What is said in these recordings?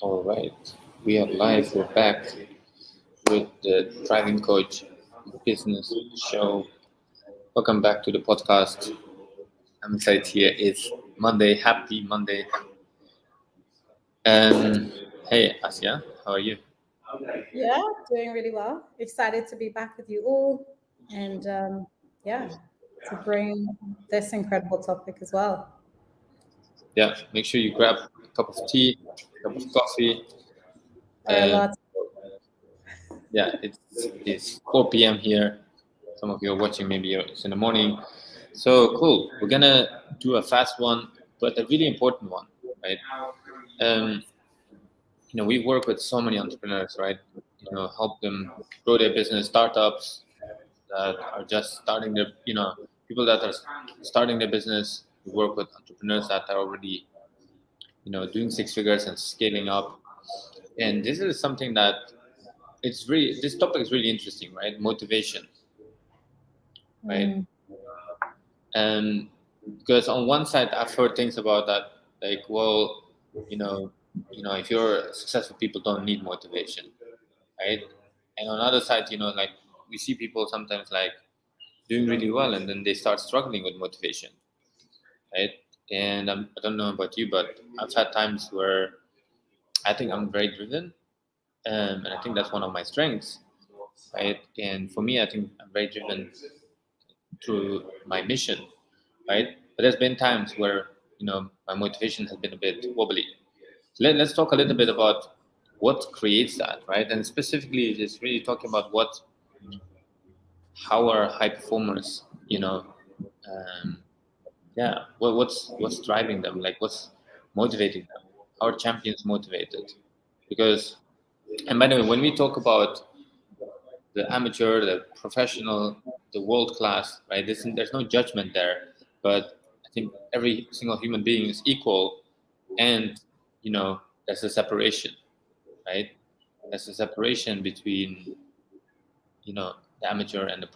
All right, we are live. We're back with the Driving Coach Business Show. Welcome back to the podcast. I'm excited here. It's Monday. Happy Monday. Hey, Asia, how are you? Yeah, doing really well. Excited to be back with you all and yeah, to bring this incredible topic as well. Yeah, make sure you grab a cup of tea, a cup of coffee. There are And lots. yeah, it's 4 p.m. here. Some of you are watching, maybe it's in the morning. So cool. We're gonna do a fast one, but a really important one, right? Um, we work with so many entrepreneurs, right? Help them grow their business, startups that are just starting their, people that are starting their business. We work with entrepreneurs that are already, doing six figures and scaling up. And this is something that this topic is really interesting, right? Motivation, right? Mm, And because on one side, I've heard things about that, like, well, you know, if you're successful, people don't need motivation, right? And on the other side, like we see people sometimes like doing really well, and then they start struggling with motivation, right? And I don't know about you, but I've had times where I think I'm very driven, and I think that's one of my strengths, right? And for me, I think I'm very driven through my mission, right? But there's been times where my motivation has been a bit wobbly. So let's talk a little bit about what creates that, right? And specifically, just really talking about how are high performers, um, yeah, what's driving them, like what's motivating them? How are champions motivated? Because, and by the way, when we talk about the amateur, the professional, the world class, right? There's no judgment there, but I think every single human being is equal, and there's a separation, right? There's a separation between the amateur and the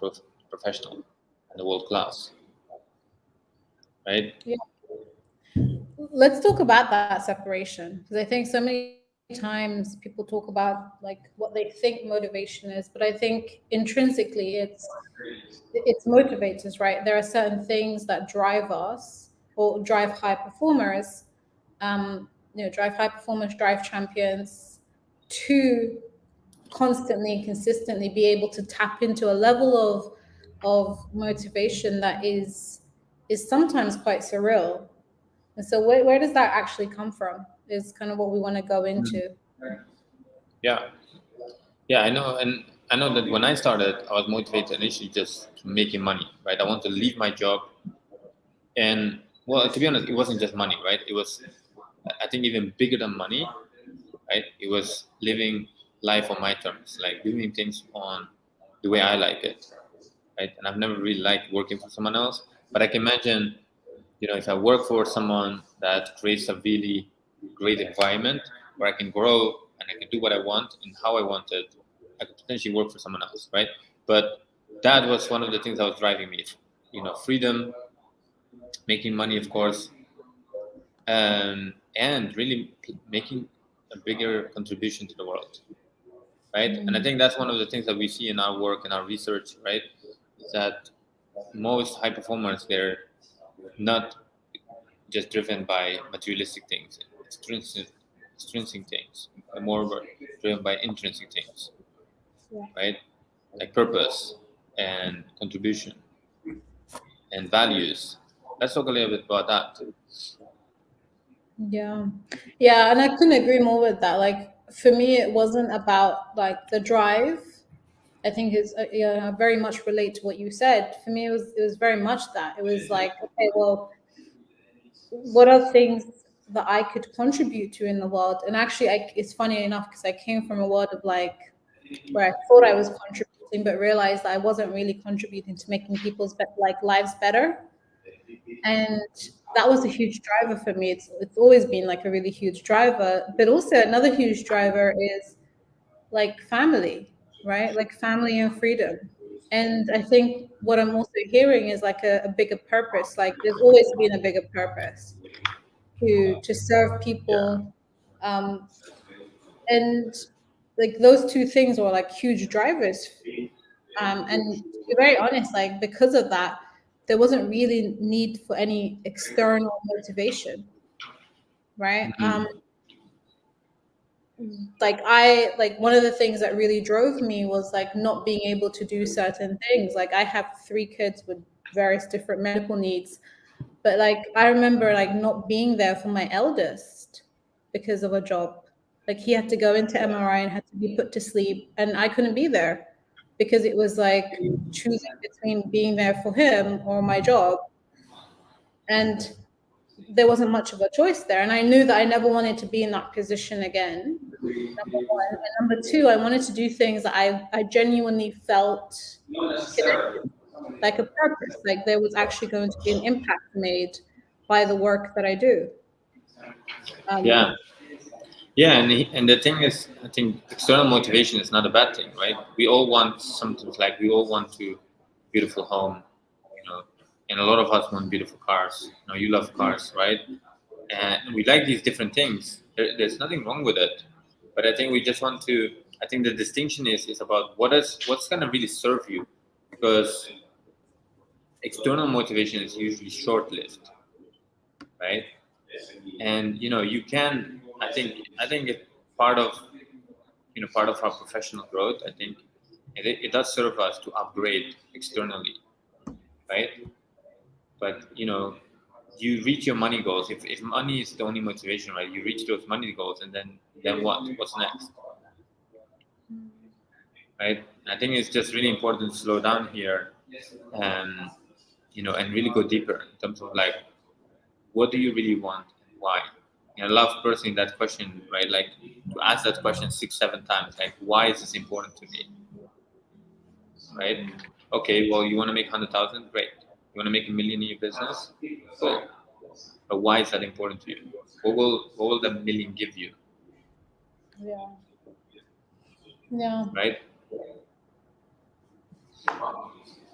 professional and the world class, right? yeah. Let's talk about that separation because I think so many times people talk about like what they think motivation is, but I think intrinsically it's motivators, right? There are certain things that drive us or drive high performers, drive high performers, drive champions to constantly and consistently be able to tap into a level of motivation that is sometimes quite surreal. And so where does that actually come from is kind of what we want to go Mm. into. Yeah, yeah, I know, and I know that when I started, I was motivated initially just to making money, right? I want to leave my job, and well, to be honest, it wasn't just money, right? It was, I think, even bigger than money, right? It was living life on my terms, like doing things on the way I like it, right? And I've never really liked working for someone else, but I can imagine, if I work for someone that creates a really great environment where I can grow and I can do what I want and how I want it, I could potentially work for someone else, right? But that was one of the things that was driving me, freedom, making money, of course, and really making a bigger contribution to the world, right? And I Mm, think that's one of the things that we see in our work and our research, right? Is that most high performers, they're not just driven by materialistic things, extrinsic things. They're more driven by intrinsic things, yeah. right? Like purpose and contribution and values. Let's talk a little bit about that. Yeah. Yeah, and I couldn't agree more with that. Like for me it wasn't about like the drive. I think it's yeah, I very much relate to what you said. For me it was very much that. It was like, okay, well, what are things that I could contribute to in the world? And actually it's funny enough because I came from a world of like where I thought I was contributing but realized that I wasn't really contributing to making people's like lives better. And that was a huge driver for me. It's always been like a really huge driver, but also another huge driver is like family, right? Like family and freedom. And I think what I'm also hearing is like a bigger purpose. Like there's always been a bigger purpose to serve Yeah, people, um, and like those two things were like huge drivers. And to be very honest, like because of that, there wasn't really need for any external motivation, right? Like one of the things that really drove me was like not being able to do certain things. Like I have 3 kids with various different medical needs, but like I remember like not being there for my eldest because of a job. Like he had to go into MRI and had to be put to sleep, and I couldn't be there because it was like choosing between being there for him or my job. And there wasn't much of a choice there. And I knew that I never wanted to be in that position again. Number one. And number two, I wanted to do things that I genuinely felt connected, like a purpose, like there was actually going to be an impact made by the work that I do. Yeah, and the thing is, I think external motivation is not a bad thing, right? We all want something, like we all want to beautiful home, and a lot of us want beautiful cars. You love cars, right? And we like these different things. There's nothing wrong with it, but I think we just want to. I think the distinction is about what's gonna really serve you, because external motivation is usually short-lived, right? And you can. I think it's part of our professional growth. I think it does serve us to upgrade externally, right? But you reach your money goals. If money is the only motivation, right? You reach those money goals, and then what? What's next? Right? I think it's just really important to slow down here, and really go deeper in terms of like, what do you really want and why? And I love personally that question, right? Like to ask that question 6-7 times, like, why is this important to me? Right? Okay, well, you want to make 100,000, great. You want to make $1 million in your business, cool. But why is that important to you? What will the $1 million give you? Yeah. Right.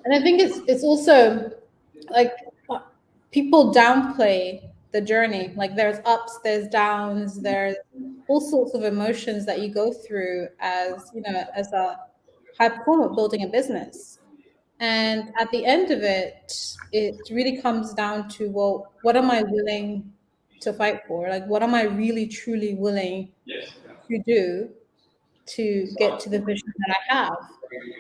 And I think it's also like people downplay the journey. Like there's ups, there's downs, there's all sorts of emotions that you go through as as a high performer building a business. And at the end of it, it really comes down to, well, what am I willing to fight for? Like, what am I really, truly willing to do to get to the vision that I have?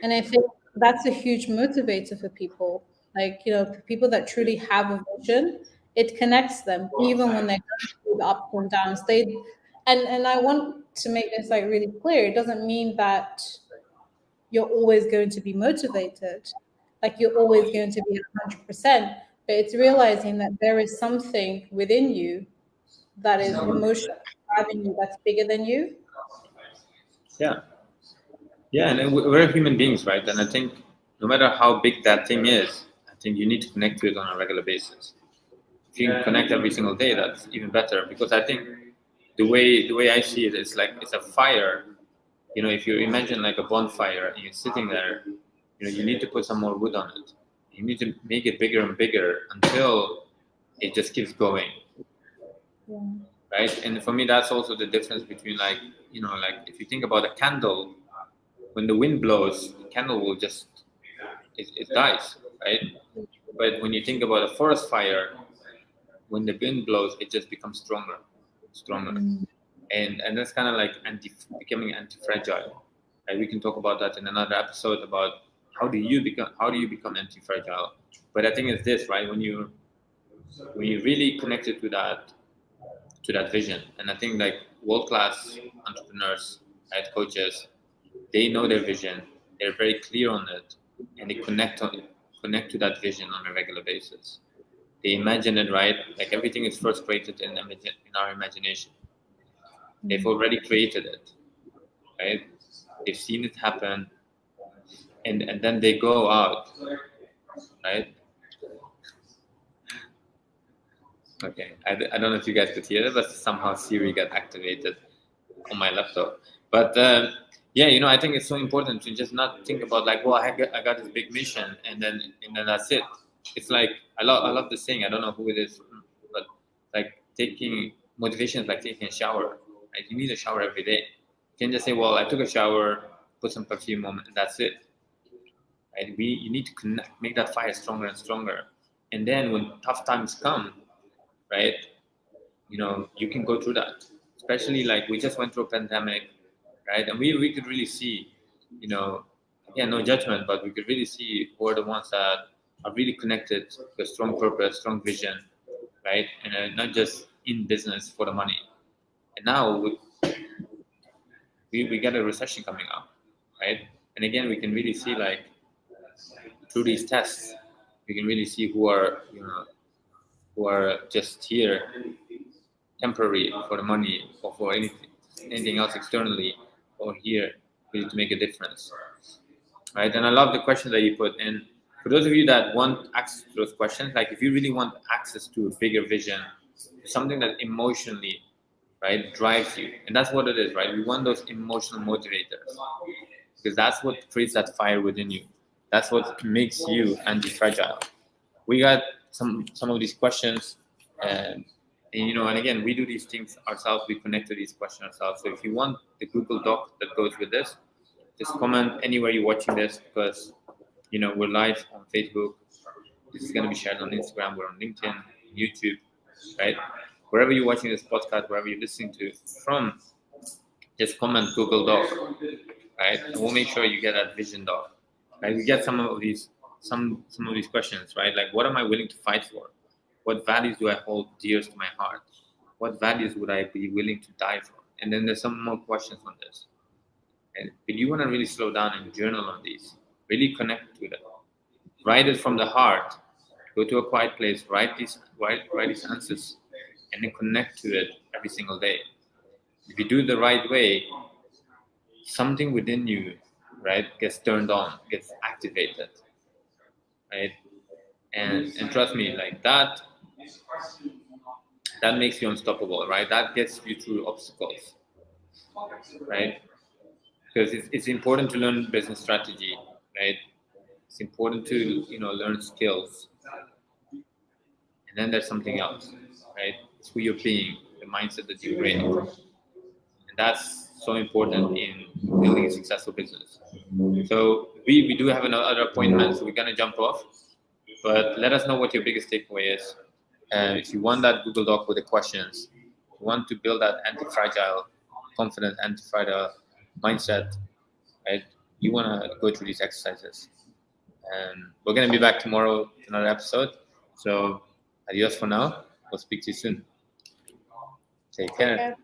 And I think that's a huge motivator for people. Like, for people that truly have a vision, it connects them, even when they're going through the ups and downs. And I want to make this like really clear. It doesn't mean that you're always going to be motivated, like you're always going to be 100%, but it's realizing that there is something within you that is emotionally driving you, that's bigger than you. Yeah, and we're human beings, right? And I think no matter how big that thing is, I think you need to connect to it on a regular basis. If you can connect every single day, that's even better, because I think the way I see it is like it's a fire. If you imagine like a bonfire and you're sitting there, you need to put some more wood on it. You need to make it bigger and bigger until it just keeps going. Yeah. Right? And for me, that's also the difference between like if you think about a candle, when the wind blows, the candle will just it dies, right? But when you think about a forest fire, when the wind blows, it just becomes stronger. And that's kind of like becoming anti-fragile. And we can talk about that in another episode about how do you become anti-fragile. But I think it's this, right? When you really connected to that vision, and I think like world-class entrepreneurs, right, coaches, they know their vision, they're very clear on it, and they connect to that vision on a regular basis. They imagine it, right? Like everything is first created in our imagination. They've already created it, right? They've seen it happen, and then they go out, right? Okay, I don't know if you guys could hear it, but somehow Siri got activated on my laptop. But I think it's so important to just not think about like, well, I got this big mission, and then that's it. It's like I love this saying. I don't know who it is, but like taking motivation is like taking a shower. Right? You need a shower every day. can't just say, well, I took a shower, put some perfume on, and that's it. Right? You need to connect, make that fire stronger and stronger. And then when tough times come, right, you can go through that. Especially like we just went through a pandemic, right? And we could really see, again, no judgment, but we could really see who are the ones that are really connected to a strong purpose, strong vision, right? And not just in business for the money. And now we get a recession coming up, right? And again, we can really see like through these tests, we can really see who are just here temporary for the money or for anything else externally, or here really to make a difference, right? And I love the question that you put in. For those of you that want access to those questions, like if you really want access to a bigger vision, something that emotionally, right, drives you, and that's what it is, right? We want those emotional motivators because that's what creates that fire within you. That's what makes you anti-fragile. We got some of these questions, and again, we do these things ourselves. We connect to these questions ourselves. So if you want the Google Doc that goes with this, just comment anywhere you're watching this, because we're live on Facebook. This is going to be shared on Instagram. We're on LinkedIn, YouTube, right? Wherever you're watching this podcast, wherever you're listening to from, just comment Google Doc, right? And we'll make sure you get that vision doc. Right? We get some of these questions, right? Like, what am I willing to fight for? What values do I hold dearest to my heart? What values would I be willing to die for? And then there's some more questions on this. And if you want to really slow down and journal on these, really connect to them. Write it from the heart. Go to a quiet place. Write these answers, and then connect to it every single day. If you do it the right way, something within you, right, gets turned on, gets activated, right? And trust me, like that makes you unstoppable, right? That gets you through obstacles, right? Because it's important to learn business strategy, right? It's important to learn skills, and then there's something else, right? It's who you're being, the mindset that you bring, and that's so important in building a successful business. So we do have another appointment, so we're gonna jump off. But let us know what your biggest takeaway is. And if you want that Google Doc with the questions, you want to build that anti-fragile, confident, anti-fragile mindset, right? You want to go through these exercises. And we're going to be back tomorrow with another episode. So adios for now. We'll speak to you soon. Take care.